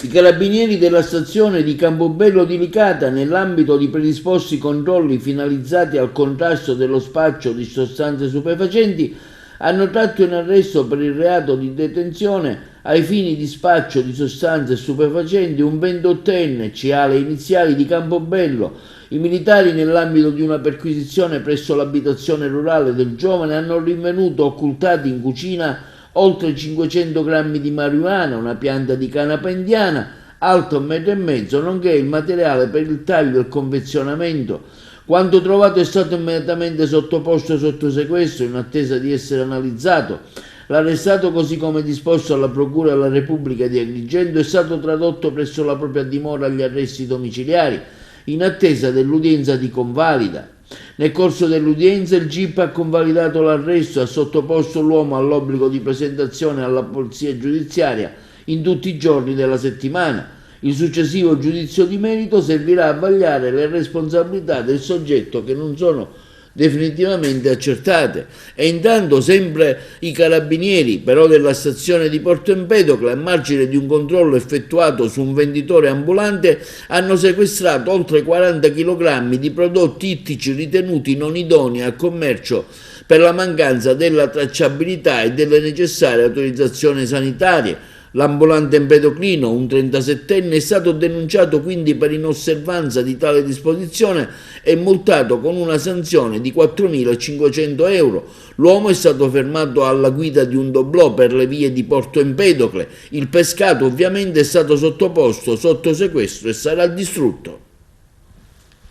I carabinieri della stazione di Campobello di Licata, nell'ambito di predisposti controlli finalizzati al contrasto dello spaccio di sostanze stupefacenti, hanno tratto in arresto per il reato di detenzione ai fini di spaccio di sostanze stupefacenti un 28enne, CA le iniziali, di Campobello. I militari, nell'ambito di una perquisizione presso l'abitazione rurale del giovane, hanno rinvenuto occultati in cucina oltre 500 grammi di marijuana, una pianta di canapa indiana alta 1,5 metri, nonché il materiale per il taglio e il confezionamento. Quanto trovato è stato immediatamente sottoposto sotto sequestro in attesa di essere analizzato. L'arrestato, così come disposto alla Procura della Repubblica di Agrigento, è stato tradotto presso la propria dimora agli arresti domiciliari in attesa dell'udienza di convalida. Nel corso dell'udienza il GIP ha convalidato l'arresto e ha sottoposto l'uomo all'obbligo di presentazione alla polizia giudiziaria in tutti i giorni della settimana. Il successivo giudizio di merito servirà a vagliare le responsabilità del soggetto, che non sono definitivamente accertate. E intanto sempre i carabinieri però della stazione di Porto Empedocle, a margine di un controllo effettuato su un venditore ambulante, hanno sequestrato oltre 40 kg di prodotti ittici ritenuti non idonei al commercio per la mancanza della tracciabilità e delle necessarie autorizzazioni sanitarie. L'ambulante empedoclino, un 37enne, è stato denunciato quindi per inosservanza di tale disposizione e multato con una sanzione di 4.500 euro. L'uomo è stato fermato alla guida di un doblò per le vie di Porto Empedocle. Il pescato ovviamente è stato sottoposto sotto sequestro e sarà distrutto.